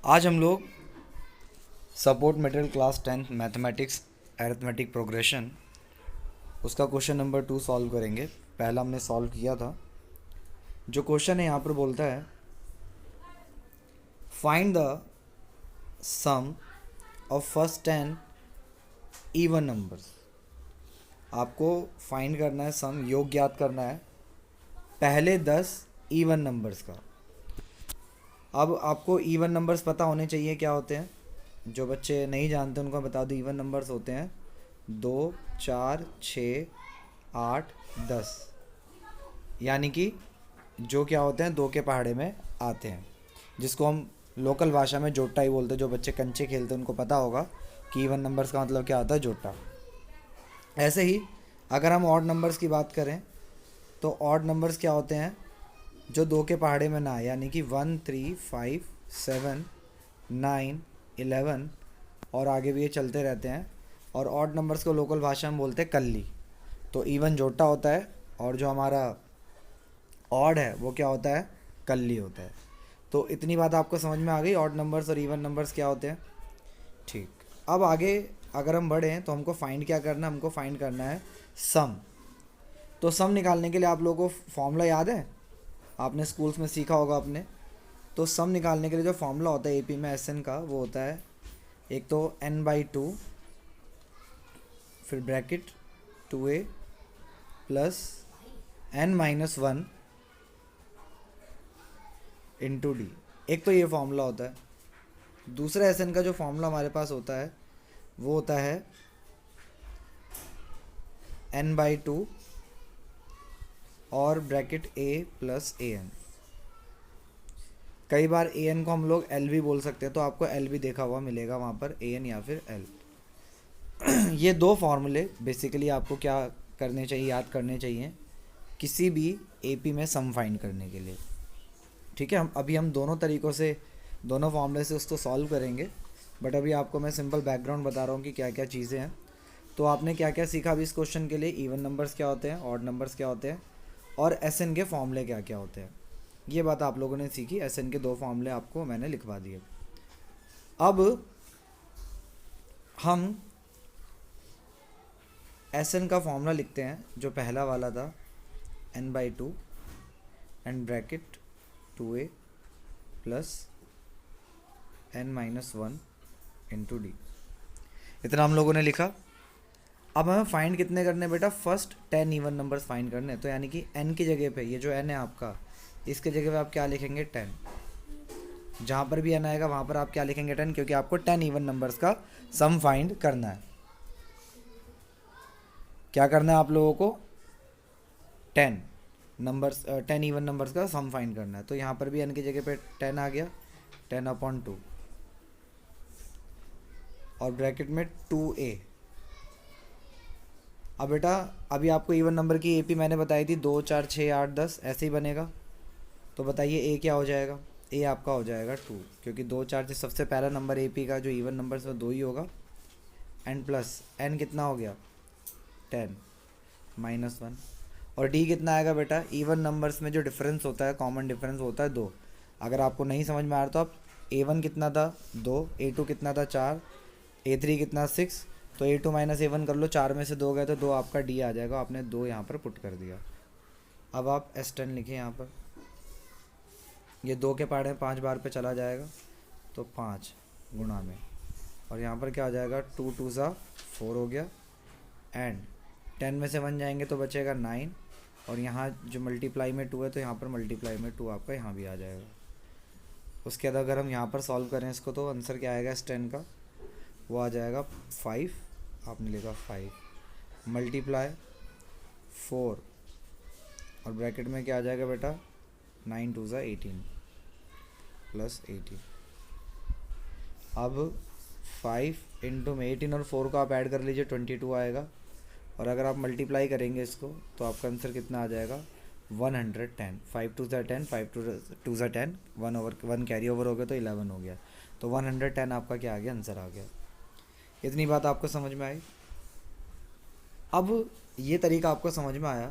आज हम लोग support material class 10 mathematics arithmetic progression उसका क्वेश्चन नंबर 2 सॉल्व करेंगे। पहला हमने सॉल्व किया था। जो क्वेश्चन है यहाँ पर बोलता है find the sum of first 10 even numbers. आपको फाइंड करना है, सम योग ज्ञात करना है पहले 10 इवन नंबर्स का। अब आपको इवन नंबर्स पता होने चाहिए क्या होते हैं। जो बच्चे नहीं जानते उनको बता दो, इवन नंबर्स होते हैं 2, 4, 6, 8, 10। यानी कि जो क्या होते हैं, दो के पहाड़े में आते हैं, जिसको हम लोकल भाषा में जोटा ही बोलते हैं। जो बच्चे कंचे खेलते हैं उनको पता होगा कि इवन नंबर्स का मतलब क्या होता है, जोटा। ऐसे ही अगर हम ऑड नंबर्स की बात करें तो ऑड नंबर्स क्या होते हैं, जो दो के पहाड़े में ना आए। यानी कि 1, 3, 5, 7, 9, 11 और आगे भी ये चलते रहते हैं। और ऑड नंबर्स को लोकल भाषा में बोलते हैं कल्ली। तो इवन जोटा होता है और जो हमारा ऑड है वो क्या होता है, कल्ली होता है। तो इतनी बात आपको समझ में आ गई, ऑड नंबर्स और इवन नंबर्स क्या होते हैं। ठीक, अब आगे अगर हम बढ़ें तो हमको फाइंड क्या करना है, हमको फाइंड करना है सम। तो सम निकालने के लिए आप लोगों को फॉर्मूला याद है, आपने स्कूल्स में सीखा होगा अपने। तो सम निकालने के लिए जो फॉर्मूला होता है एपी में एस एन का, वो होता है एक तो n/2 फिर bracket 2a plus n-1 into D. एक तो ये फॉर्मूला होता है। दूसरा एस एन का जो फॉर्मूला हमारे पास होता है वो होता है n/2 और ब्रैकेट a प्लस an। कई बार ए एन को हम लोग एल भी बोल सकते हैं, तो आपको एल भी देखा हुआ मिलेगा वहाँ पर, ए एन या फिर एल। ये दो फार्मूले बेसिकली आपको क्या करने चाहिए, याद करने चाहिए किसी भी एपी में सम फाइंड करने के लिए। ठीक है, हम दोनों तरीक़ों से, दोनों फार्मूले से उसको सॉल्व करेंगे। बट अभी आपको मैं सिंपल बैकग्राउंड बता रहा हूँ कि क्या क्या चीज़ें हैं। तो आपने क्या क्या सीखा अभी इस क्वेश्चन के लिए, इवन नंबर्स क्या होते हैं, ऑड नंबर्स क्या होते हैं, और एस एन के फॉर्मूले क्या क्या होते हैं। ये बात आप लोगों ने सीखी। एस एन के दो फॉर्मूले आपको मैंने लिखवा दिए। अब हम एस एन का फॉर्मूला लिखते हैं, जो पहला वाला था n/2 and bracket 2a plus n-1 into D. इतना हम लोगों ने लिखा। अब हमें फाइंड कितने करने बेटा, फर्स्ट 10 इवन नंबर्स फाइंड करने। तो यानी कि n की जगह पे, ये जो n है आपका, इसके जगह पे आप क्या लिखेंगे, 10। जहाँ पर भी n आएगा वहाँ पर आप क्या लिखेंगे, 10, क्योंकि आपको 10 इवन नंबर्स का सम फाइंड करना है। क्या करना है आप लोगों को, 10 इवन नंबर्स का सम फाइंड करना है। तो यहाँ पर भी n की जगह पे 10 आ गया, 10/2 और ब्रैकेट में 2a। अब बेटा अभी आपको इवन नंबर की एपी मैंने बताई थी, 2, 4, 6, 8, 10 ऐसे ही बनेगा। तो बताइए ए क्या हो जाएगा, ए आपका हो जाएगा 2, क्योंकि 2, 4 से सबसे पहला नंबर एपी का जो इवन नंबर है वो 2 ही होगा। एन प्लस एन कितना हो गया, 10-1। और डी कितना आएगा बेटा, इवन नंबर्स में जो डिफरेंस होता है, कॉमन डिफरेंस होता है 2। अगर आपको नहीं समझ में आ रहा तो आप a1 कितना था 2, a2 कितना था 4, a3 कितना 6, तो a2 माइनस a1 कर लो, 4 में से 2 गए तो 2 आपका डी आ जाएगा। आपने 2 यहाँ पर पुट कर दिया। अब आप S10 लिखें यहाँ पर, ये 2 के पहाड़े 5 बार पे चला जाएगा तो 5 गुणा में, और यहाँ पर क्या हो जाएगा, 2 2 सा 4 हो गया। एंड 10 में से 1 जाएंगे तो बचेगा 9, और यहाँ जो मल्टीप्लाई में 2 है तो यहाँ पर मल्टीप्लाई में 2 आपका यहाँ भी आ जाएगा। उसके बाद अगर हम यहाँ पर सॉल्व करें इसको तो आंसर क्या आएगा S10 का, वो आ जाएगा 5। आपने लिखा 5 मल्टीप्लाई 4 और ब्रैकेट में क्या आ जाएगा बेटा, 9 2 सा 18 प्लस 18। अब 5 इंटू में 18 और 4 को आप ऐड कर लीजिए, 22 आएगा। और अगर आप मल्टीप्लाई करेंगे इसको तो आपका आंसर कितना आ जाएगा, 110। 5 2 सा 10, 5 2 सा 10, 1 कैरी ओवर हो गया तो 11 हो गया। तो 110 आपका क्या आ गया, आंसर आ गया। इतनी बात आपको समझ में आई। अब ये तरीका आपको समझ में आया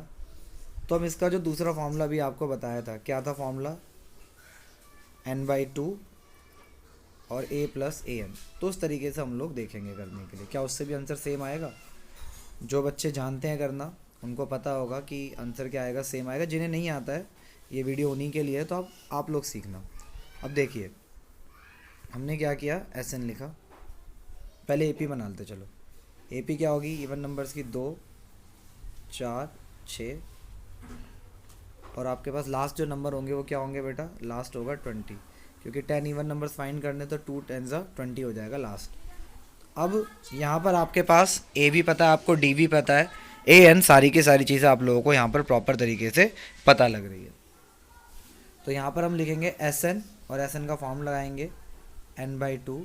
तो हम इसका जो दूसरा फॉर्मूला भी आपको बताया था, क्या था फॉर्मूला, n/2 और a प्लस ए एन। तो उस तरीके से हम लोग देखेंगे करने के लिए, क्या उससे भी आंसर सेम आएगा। जो बच्चे जानते हैं करना उनको पता होगा कि आंसर क्या आएगा, सेम आएगा। जिन्हें नहीं आता है ये वीडियो उन्हीं के लिए है, तो आप लोग सीखना। अब देखिए हमने क्या किया, एस एन लिखा, पहले ए पी बना लेते। चलो ए पी क्या होगी, इवन नंबर्स की 2 4 6, और आपके पास लास्ट जो नंबर होंगे वो क्या होंगे बेटा, लास्ट होगा 20, क्योंकि 10 इवन नंबर्स फाइंड करने तो 2 10 20 हो जाएगा लास्ट। अब यहाँ पर आपके पास ए भी पता है आपको, डी भी पता है, ए एन, सारी की सारी चीज़ें आप लोगों को यहाँ पर प्रॉपर तरीके से पता लग रही है। तो यहाँ पर हम लिखेंगे एस एन, और एस एन का फॉर्म लगाएंगे n/2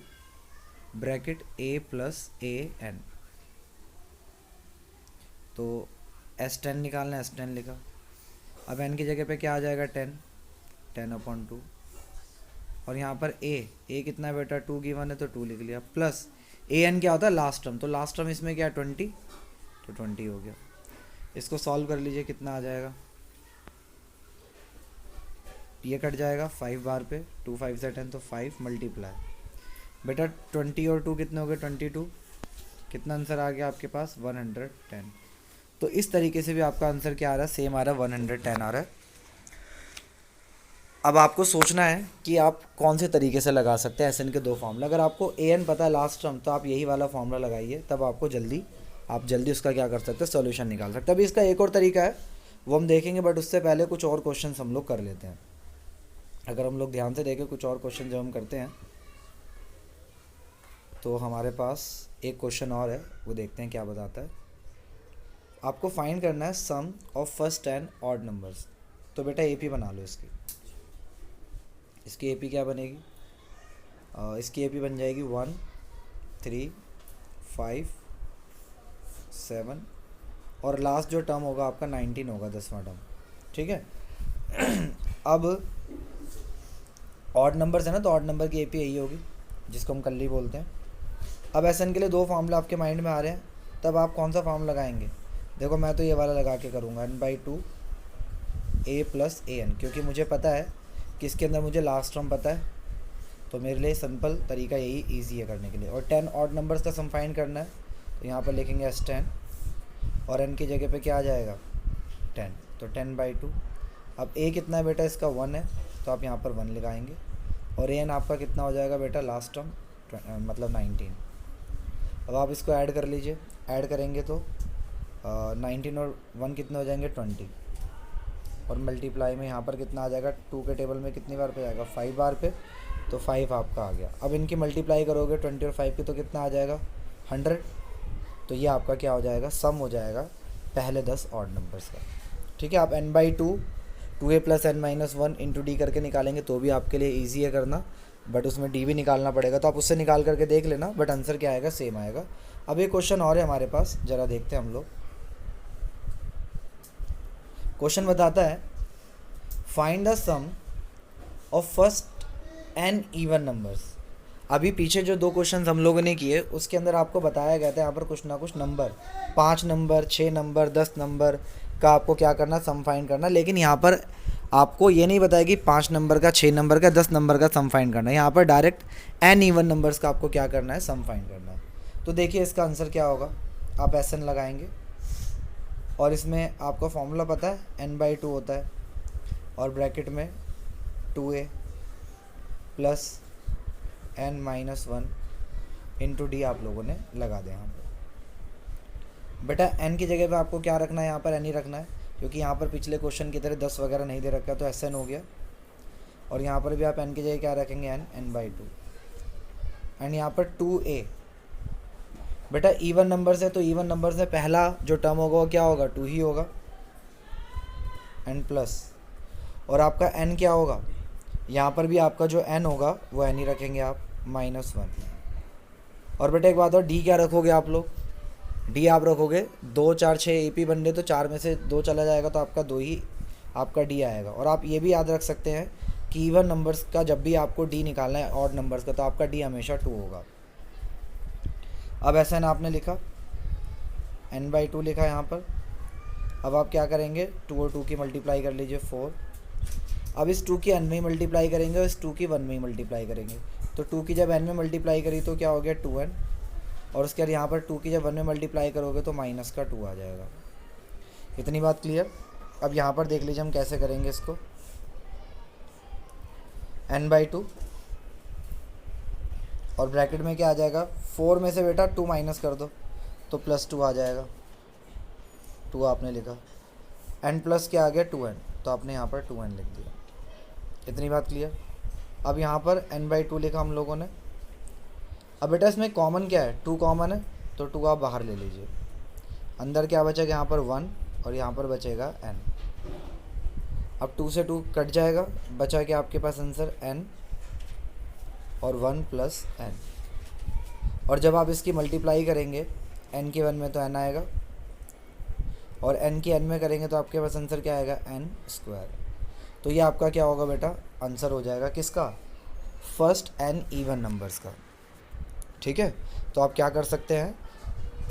bracket a plus a n. तो S10 निकालना है, S10 लिखा। अब n की जगह पे क्या आ जाएगा, 10/2, और यहाँ पर a कितना है बेटा, 2 गिवन है तो 2 लिख लिया, प्लस an क्या होता है, लास्ट टर्म। तो लास्ट टर्म इसमें क्या है, 20, तो 20 हो गया। इसको सॉल्व कर लीजिए, कितना आ जाएगा, ये कट जाएगा 5 बार पे, 2 5 से 10, तो 5 मल्टीप्लाई बेटा 20 और 2 कितने हो गए, 22। कितना आंसर आ गया आपके पास, 110। तो इस तरीके से भी आपका आंसर क्या आ रहा है, सेम आ रहा है, 110 आ रहा है। अब आपको सोचना है कि आप कौन से तरीके से लगा सकते हैं एस एन के दो फार्मूला। अगर आपको ए एन पता है लास्ट टर्म, तो आप यही वाला फार्मूला लगाइए, तब आपको जल्दी उसका क्या कर सकते हैं, सॉल्यूशन निकाल सकते हैं। अभी इसका एक और तरीका है वो हम देखेंगे, बट उससे पहले कुछ और क्वेश्चन हम लोग कर लेते हैं। अगर हम लोग ध्यान से देखें कुछ और क्वेश्चन जब हम करते हैं, तो हमारे पास एक क्वेश्चन और है, वो देखते हैं क्या बताता है। आपको फाइंड करना है सम ऑफ फर्स्ट 10 ऑड नंबर्स। तो बेटा ए पी बना लो इसकी ए पी क्या बनेगी, इसकी ए पी बन जाएगी 1 3 5 7, और लास्ट जो टर्म होगा आपका 19 होगा, 10वां टर्म, ठीक है। अब ऑड नंबर्स है ना, तो ऑड नंबर की ए पी यही होगी, जिसको हम कल्ली बोलते हैं। अब एस एन के लिए दो फार्मूला आपके माइंड में आ रहे हैं, तब आप कौन सा फार्मूला लगाएंगे। देखो मैं तो ये वाला लगा के करूँगा, n/2 a plus a N, क्योंकि मुझे पता है कि इसके अंदर मुझे लास्ट टर्म पता है, तो मेरे लिए सिंपल तरीका यही ईजी है करने के लिए। और 10 ऑड नंबर्स का सम फाइंड करना है, तो यहाँ पर लिखेंगे S10, और n की जगह पे क्या आ जाएगा, 10, तो 10/2। अब a कितना है बेटा, इसका 1 है, तो आप यहाँ पर 1 लगाएंगे, और a n आपका कितना हो जाएगा बेटा, लास्ट टर्म मतलब 19। अब आप इसको ऐड कर लीजिए, ऐड करेंगे तो 19 और 1 कितने हो जाएंगे, 20, और मल्टीप्लाई में यहाँ पर कितना आ जाएगा, 2 के टेबल में कितनी बार पे जाएगा, 5 बार पे, तो 5 आपका आ गया। अब इनकी मल्टीप्लाई करोगे 20 और 5 की, तो कितना आ जाएगा, 100। तो ये आपका क्या हो जाएगा, सम हो जाएगा पहले 10 ऑड नंबर्स का, ठीक है। आप n/2 2a plus n-1 into D करके निकालेंगे तो भी आपके लिए ईजी है करना, बट उसमें डी भी निकालना पड़ेगा, तो आप उससे निकाल करके देख लेना, बट आंसर क्या आएगा, सेम आएगा। अब एक क्वेश्चन और है हमारे पास, ज़रा देखते हैं हम लोग। क्वेश्चन बताता है find the sum of first n even numbers. अभी पीछे जो दो क्वेश्चन हम लोगों ने किए उसके अंदर आपको बताया गया था यहाँ पर कुछ ना कुछ नंबर, 5 नंबर, 6 नंबर, 10 नंबर का आपको क्या करना, सम फाइंड करना। लेकिन यहाँ पर आपको ये नहीं बताया कि 5 नंबर का, 6 नंबर का, 10 नंबर का सम फाइंड करना है। यहाँ पर डायरेक्ट n इवन नंबर्स का आपको क्या करना है, सम फाइंड करना है। तो देखिए इसका आंसर क्या होगा, आप एस एन लगाएंगे, और इसमें आपको फॉर्मूला पता है n/2 होता है, और ब्रैकेट में 2a plus n-1 into D आप लोगों ने लगा दें यहाँ पर। बेटा n की जगह पे आपको क्या रखना है, यहाँ पर n ही रखना है, क्योंकि यहाँ पर पिछले क्वेश्चन की तरह 10 वगैरह नहीं दे रखा है, तो SN हो गया। और यहाँ पर भी आप n की जगह क्या रखेंगे, n/2, एंड यहाँ पर 2a। बेटा इवन नंबर से, तो इवन नंबर से पहला जो टर्म होगा वो क्या होगा, 2 ही होगा, n प्लस, और आपका n क्या होगा, यहाँ पर भी आपका जो n होगा वो n ही रखेंगे आप, -1। और बेटा एक बात और, d क्या रखोगे आप लोग, d आप रखोगे 2 4 6 AP बन रहे, तो 4 में से 2 चला जाएगा, तो आपका 2 ही आपका d आएगा। और आप ये भी याद रख सकते हैं कि इवन नंबर्स का जब भी आपको d निकालना है ऑड नंबर्स का, तो आपका d हमेशा 2 होगा। अब ऐसा ना आपने लिखा, n/2 लिखा यहाँ पर। अब आप क्या करेंगे, 2 और 2 की मल्टीप्लाई कर लीजिए 4, अब इस 2 की n में ही मल्टीप्लाई करेंगे और इस 2 की 1 में ही मल्टीप्लाई करेंगे। तो 2 की जब n में मल्टीप्लाई करी तो क्या हो गया 2n, और उसके बाद यहाँ पर 2 की जब 1 में मल्टीप्लाई करोगे तो माइनस का 2 आ जाएगा। इतनी बात क्लियर। अब यहाँ पर देख लीजिए हम कैसे करेंगे इसको। n/2 और ब्रैकेट में क्या आ जाएगा, 4 में से बेटा 2 माइनस कर दो तो +2 आ जाएगा। 2 आपने लिखा, n प्लस क्या आ गया 2n, तो आपने यहाँ पर 2n लिख दिया। इतनी बात क्लियर। अब यहाँ पर n/2 लिखा हम लोगों ने। अब बेटा इसमें कॉमन क्या है, 2 कॉमन है तो 2 आप बाहर ले लीजिए। अंदर क्या बचेगा, यहाँ पर 1 और यहाँ पर बचेगा n। अब 2 से 2 कट जाएगा, बचा क्या आपके पास आंसर n और 1 प्लस n। और जब आप इसकी मल्टीप्लाई करेंगे n की 1 में तो n आएगा और n की n में करेंगे तो आपके पास आंसर क्या आएगा n²। तो ये आपका क्या होगा बेटा, आंसर हो जाएगा किसका, फर्स्ट n इवन नंबर्स का। ठीक है, तो आप क्या कर सकते हैं,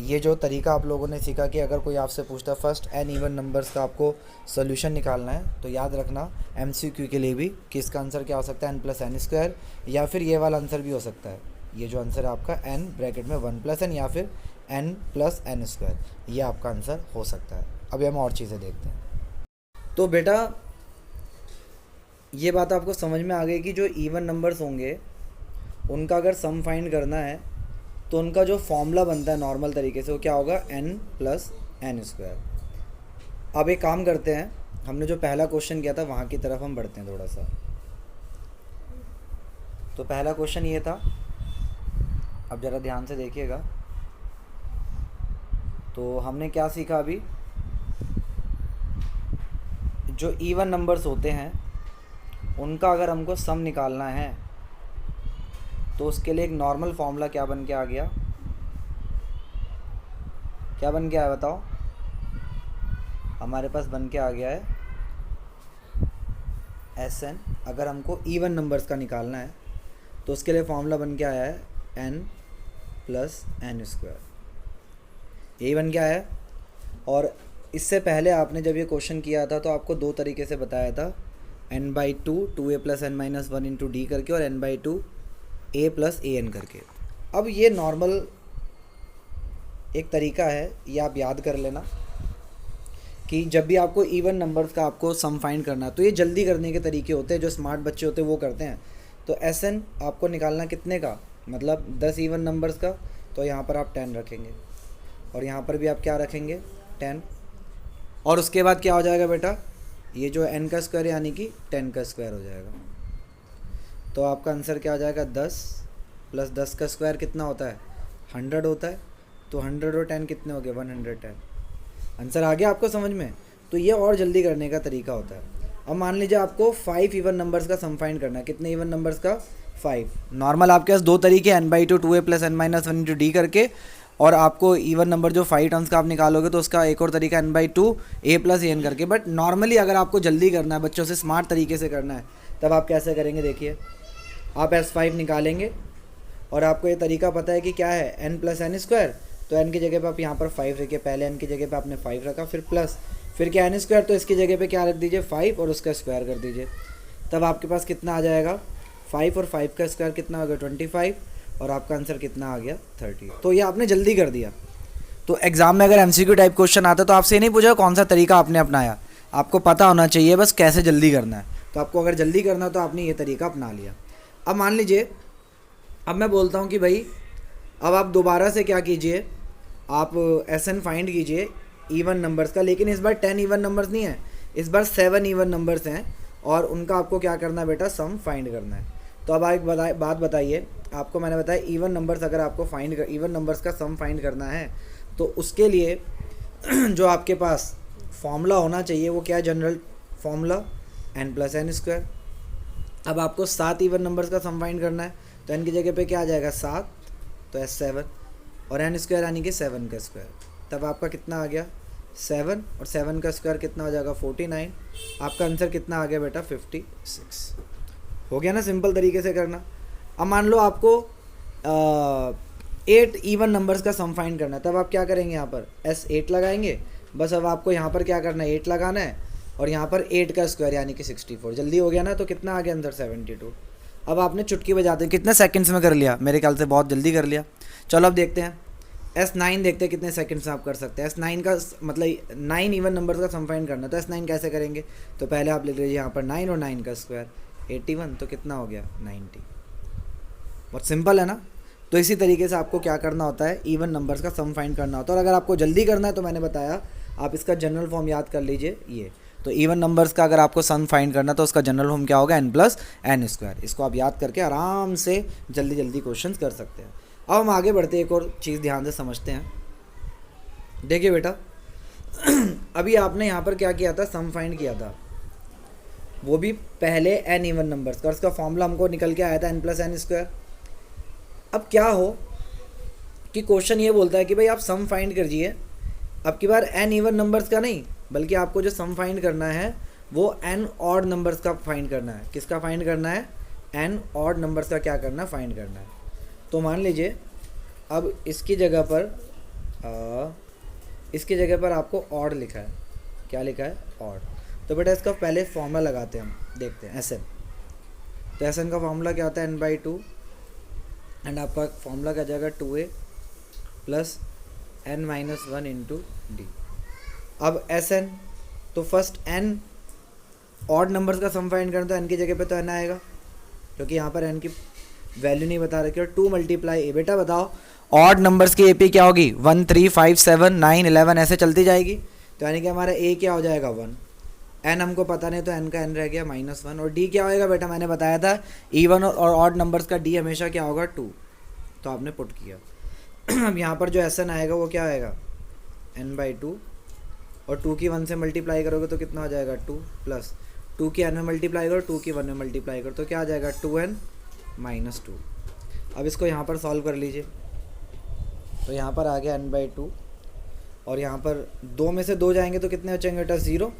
ये जो तरीका आप लोगों ने सीखा कि अगर कोई आपसे पूछता है फर्स्ट n इवन नंबर्स का आपको सोल्यूशन निकालना है, तो याद रखना MCQ के लिए भी कि इसका आंसर क्या हो सकता है n + n², या फिर ये वाला आंसर भी हो सकता है, ये जो आंसर है आपका n ब्रैकेट में 1 + n या फिर n + n², ये आपका आंसर हो सकता है। अभी हम और चीज़ें देखते हैं। तो बेटा ये बात आपको समझ में आ गई कि जो इवन नंबर्स होंगे उनका अगर सम फाइंड करना है तो उनका जो फॉर्मूला बनता है नॉर्मल तरीके से वो क्या होगा, n + n²। अब एक काम करते हैं, हमने जो पहला क्वेश्चन किया था वहाँ की तरफ हम बढ़ते हैं थोड़ा सा। तो पहला क्वेश्चन ये था, अब ज़रा ध्यान से देखिएगा। तो हमने क्या सीखा अभी, जो इवन नंबर्स होते हैं उनका अगर हमको सम निकालना है तो उसके लिए एक नॉर्मल फॉर्मूला क्या बन के आ गया, क्या बन के आया बताओ, हमारे पास बन के आ गया है Sn। अगर हमको इवन नंबर्स का निकालना है तो उसके लिए फॉर्मूला बन के आया है n + n²। यही बन के आया है। और इससे पहले आपने जब ये क्वेश्चन किया था तो आपको दो तरीके से बताया था, n/2 2a + n - 1 × d करके और n/2 a + an करके। अब ये नॉर्मल एक तरीका है, ये आप याद कर लेना कि जब भी आपको इवन नंबर्स का आपको सम फाइंड करना है तो ये जल्दी करने के तरीके होते हैं, जो स्मार्ट बच्चे होते हैं वो करते हैं। तो Sn आपको निकालना कितने का, मतलब 10 इवन नंबर्स का, तो यहाँ पर आप 10 रखेंगे और यहाँ पर भी आप क्या रखेंगे 10। और उसके बाद क्या हो जाएगा बेटा, ये जो n² यानी कि 10² हो जाएगा। तो आपका आंसर क्या आ जाएगा, 10 + 10² कितना होता है 100 होता है। तो 100 और 10 कितने हो गए 110। आंसर आ गया आपको समझ में। तो ये और जल्दी करने का तरीका होता है। अब मान लीजिए आपको 5 इवन नंबर्स का सम फाइंड करना है। कितने इवन नंबर्स का, 5। नॉर्मल आपके पास दो तरीके n/2 2a + n - 1 × d करके, और आपको इवन नंबर जो 5 टर्म्स का आप निकालोगे तो उसका एक और तरीका n/2 a + an करके। बट नॉर्मली अगर आपको जल्दी करना है, बच्चों से स्मार्ट तरीके से करना है, तब आप कैसे करेंगे, देखिए आप S5 निकालेंगे और आपको ये तरीका पता है कि क्या है n + n²। तो n की जगह पे आप यहाँ पर 5 रखिए, पहले n की जगह पे आपने 5 रखा, फिर प्लस, फिर क्या n², तो इसकी जगह पे क्या रख दीजिए 5 और उसका स्क्वायर कर दीजिए। तब आपके पास कितना आ जाएगा, 5 और 5 का स्क्वायर कितना हो गया 25, और आपका आंसर कितना आ गया 30। तो ये आपने जल्दी कर दिया। तो एग्जाम में अगर MCQ टाइप क्वेश्चन आता है तो आपसे नहीं पूछा कौन सा तरीका आपने अपनाया, आपको पता होना चाहिए बस कैसे जल्दी करना है। तो आपको अगर जल्दी करना है तो आपने ये तरीका अपना लिया। अब मान लीजिए, अब मैं बोलता हूँ कि भाई अब आप दोबारा से क्या कीजिए, आप Sn फाइंड कीजिए इवन नंबर्स का, लेकिन इस बार 10 इवन नंबर्स नहीं है, इस बार 7 इवन नंबर्स हैं और उनका आपको क्या करना है बेटा, सम फाइंड करना है। तो अब एक बात बताइए, आपको मैंने बताया इवन नंबर्स अगर आपको इवन नंबर्स का सम फाइंड करना है तो उसके लिए जो आपके पास फॉर्मूला होना चाहिए वो क्या है, जनरल फॉर्मूला n + n²। अब आपको 7 इवन नंबर्स का सम फाइंड करना है तो n की जगह पे क्या आ जाएगा 7, तो S7 और n² यानी कि 7 का स्क्वायर। तब आपका कितना आ गया 7, और 7 का स्क्वायर कितना हो जाएगा 49। आपका आंसर कितना आ गया बेटा 56। हो गया ना, सिंपल तरीके से करना। अब मान लो आपको 8 इवन नंबर्स का सम फाइंड करना है, तब आप क्या करेंगे, यहाँ पर S8 लगाएंगे। बस अब आपको यहाँ पर क्या करना है 8 लगाना है, और यहाँ पर 8 का स्क्वायर यानी कि 64। जल्दी हो गया ना, तो कितना आ गया अंदर 72। अब आपने चुटकी बजाते कितने सेकंड्स में कर लिया, मेरे ख्याल से बहुत जल्दी कर लिया। चलो अब देखते हैं S9, देखते हैं कितने सेकंड्स में आप कर सकते हैं। S9 का मतलब 9 इवन नंबर्स का सम फाइंड करना है, तो S9 कैसे करेंगे, तो पहले आप लिख लीजिए यहाँ पर 9 और 9 का स्क्वायर 81, तो कितना हो गया 90। बहुत सिंपल है ना। तो इसी तरीके से आपको क्या करना होता है, इवन नंबर्स का सम फाइंड करना होता है। और अगर आपको जल्दी करना है तो मैंने बताया आप इसका जनरल फॉर्म याद कर लीजिए ये। तो इवन नंबर्स का अगर आपको सम फाइंड करना तो उसका जनरल फॉर्म क्या होगा, n+n²। इसको आप याद करके आराम से जल्दी जल्दी क्वेश्चंस कर सकते हैं। अब हम आगे बढ़ते एक और चीज़ ध्यान से समझते हैं। देखिए बेटा अभी आपने यहाँ पर क्या किया था, सम फाइंड किया था, वो भी पहले n इवन नंबर्स का, और उसका फॉर्मूला हमको निकल के आया था n+n²। अब क्या हो कि क्वेश्चन ये बोलता है कि भाई आप सम फाइंड कीजिए, अब की बार n इवन नंबर्स का नहीं, बल्कि आपको जो सम फाइंड करना है वो n ऑड नंबर्स का फाइंड करना है। किसका फाइंड करना है, n ऑड नंबर्स का क्या करना है, फाइंड करना है। तो मान लीजिए अब इसकी जगह पर आपको ऑड लिखा है, क्या लिखा है, ऑड। तो बेटा इसका पहले फॉर्मूला लगाते हैं, हम देखते हैं SN। तो SN का फॉर्मूला क्या होता है, n/2, एंड आपका फॉर्मूला क्या जाएगा 2a plus n-1 into D. अब SN, तो फर्स्ट n ऑड नंबर्स का सम फाइंड करना, तो n की जगह पे तो n आएगा, क्योंकि यहाँ पर n की वैल्यू नहीं बता रखी। और 2 मल्टीप्लाई a, बेटा बताओ ऑड नंबर्स की AP क्या होगी, 1 3 5 7 9 11 ऐसे चलती जाएगी। तो यानी कि हमारा a क्या हो जाएगा 1, n हमको पता नहीं तो n का n रह गया -1। और d क्या होएगा बेटा, मैंने बताया था इवन और ऑड नंबर्स का d हमेशा क्या होगा 2, तो आपने पुट किया। अब यहाँ पर जो SN आएगा वो क्या आएगा n/2, और 2 की 1 से मल्टीप्लाई करोगे तो कितना हो जाएगा 2, प्लस 2 की n में मल्टीप्लाई करो, 2 की 1 में मल्टीप्लाई करो, तो क्या आ जाएगा 2n - 2। अब इसको यहाँ पर सॉल्व कर लीजिए, तो यहाँ पर आ गया n/2, और यहाँ पर 2 में से 2 जाएंगे तो कितने बचेंगे बेटा 0,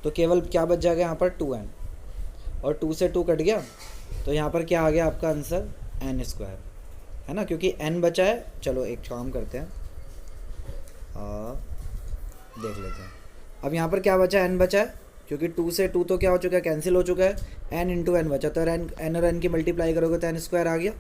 तो केवल क्या बच जाएगा यहाँ पर 2n, और 2 से 2 कट गया, तो यहाँ पर क्या आ गया आपका आंसर n² है ना, क्योंकि n बचा है। चलो एक काम करते हैं, देख लेते हैं। अब यहाँ पर क्या बचा है, n बचा है, क्योंकि 2 से 2 तो क्या हो चुका है, कैंसिल हो चुका है, n इंटू n बचा, तो n और n की मल्टीप्लाई करोगे तो n² आ गया।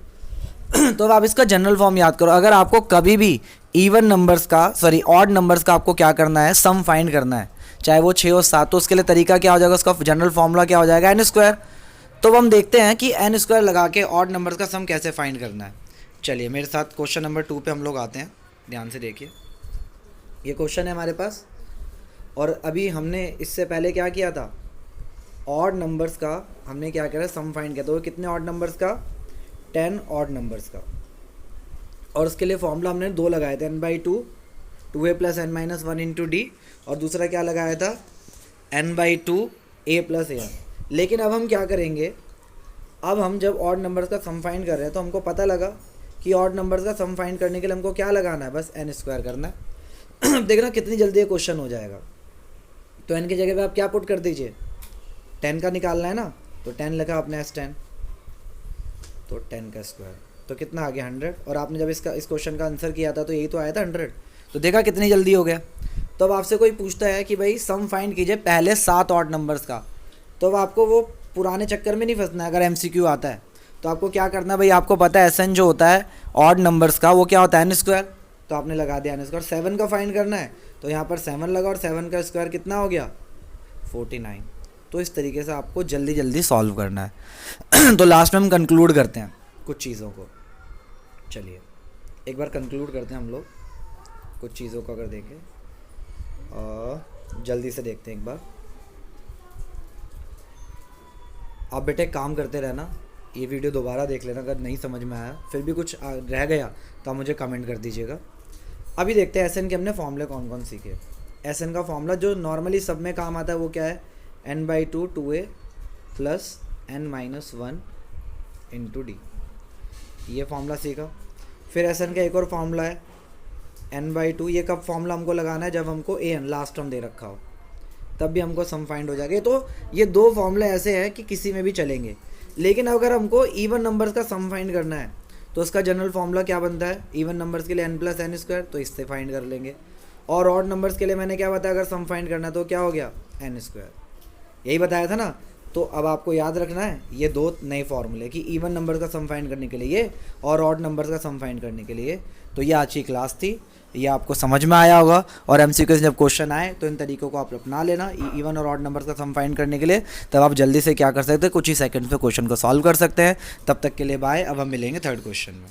तो अब आप इसका जनरल फॉर्म याद करो। अगर आपको कभी भी इवन नंबर्स का ऑड नंबर्स का आपको क्या करना है, सम फाइंड करना है, चाहे वो 6 और 7, तो उसके लिए तरीका क्या हो जाएगा, उसका जनरल फॉर्मूला क्या हो जाएगा, n²। तो अब हम देखते हैं कि n² लगा के ऑड नंबर्स का सम कैसे फाइंड करना है। चलिए मेरे साथ क्वेश्चन नंबर 2 पे हम लोग आते हैं, ध्यान से देखिए। ये क्वेश्चन है हमारे पास, और अभी हमने इससे पहले क्या किया था, ऑड नंबर्स का हमने क्या करा, सम फाइंड किया। तो कितने ऑड नंबर्स का, 10 ऑड नंबर्स का, और उसके लिए फॉर्मूला हमने 2 लगाए थे, n/2 2a plus n-1 into D, और दूसरा क्या लगाया था n/2 a प्लस a। लेकिन अब हम क्या करेंगे, अब हम जब ऑड नंबर्स का सम फाइंड कर रहे हैं तो हमको पता लगा कि ऑड नंबर्स का सम फाइंड करने के लिए हमको क्या लगाना है, बस n² करना है। देखना कितनी जल्दी ये क्वेश्चन हो जाएगा। तो n की जगह पे आप क्या पुट कर दीजिए, 10 का निकालना है ना, तो 10 लिखा आपने S10, तो 10 का स्क्वायर, तो कितना आ गया 100। और आपने जब इस क्वेश्चन का आंसर किया था तो यही तो आया था 100। तो देखा कितनी जल्दी हो गया। तो अब आपसे कोई पूछता है कि भाई सम फाइंड कीजिए पहले 7 ऑड नंबर्स का, तो अब आपको वो पुराने चक्कर में नहीं फंसना है। अगर MCQ आता है तो आपको क्या करना है भाई, आपको पता है SN जो होता है ऑड नंबर्स का वो क्या होता है n², तो आपने लगा दिया n²। 7 का फाइंड करना है तो यहाँ पर 7 लगा, और 7 का स्क्वायर कितना हो गया 49। तो इस तरीके से आपको जल्दी जल्दी सॉल्व करना है। तो लास्ट में हम कंक्लूड करते हैं कुछ चीज़ों को। चलिए एक बार कंक्लूड करते हैं हम लोग कुछ चीज़ों को, अगर देखें जल्दी से देखते हैं एक बार। आप बेटे काम करते रहना, ये वीडियो दोबारा देख लेना, अगर नहीं समझ में आया फिर भी कुछ रह गया तो आप मुझे कमेंट कर दीजिएगा। अभी देखते हैं SN के हमने फॉर्मूले कौन कौन सीखे। SN का फॉर्मूला जो नॉर्मली सब में काम आता है वो क्या है, n/2 2a plus n-1 into D, ये फॉर्मूला सीखा। फिर SN का एक और फॉर्मूला है n/2, ये कब फॉर्मूला हमको लगाना है, जब हमको an लास्ट टर्म दे रखा हो, तब भी हमको सम फाइंड हो जाएगा। तो ये 2 फॉर्मूले ऐसे हैं कि किसी में भी चलेंगे। लेकिन अगर हमको इवन नंबर्स का सम फाइंड करना है तो उसका जनरल फॉर्मूला क्या बनता है, इवन नंबर्स के लिए n+n², तो इससे फाइंड कर लेंगे। और ऑड नंबर्स के लिए मैंने क्या बताया, अगर सम फाइंड करना है तो क्या हो गया n²। यही बताया था ना। तो अब आपको याद रखना है ये दो नए फॉर्मूले कि इवन नंबर का सम फाइंड करने के लिए ये और ऑड नंबर्स का सम फाइंड करने के लिए। तो ये आज की क्लास थी, ये आपको समझ में आया होगा। और एमसीक्यू से जब क्वेश्चन आए तो इन तरीकों को आप अपना लेना इवन और ऑड नंबर्स का सम फाइंड करने के लिए, तब आप जल्दी से क्या कर सकते हैं, कुछ ही सेकंड्स में क्वेश्चन को सॉल्व कर सकते हैं। तब तक के लिए बाय। अब हम मिलेंगे थर्ड क्वेश्चन में।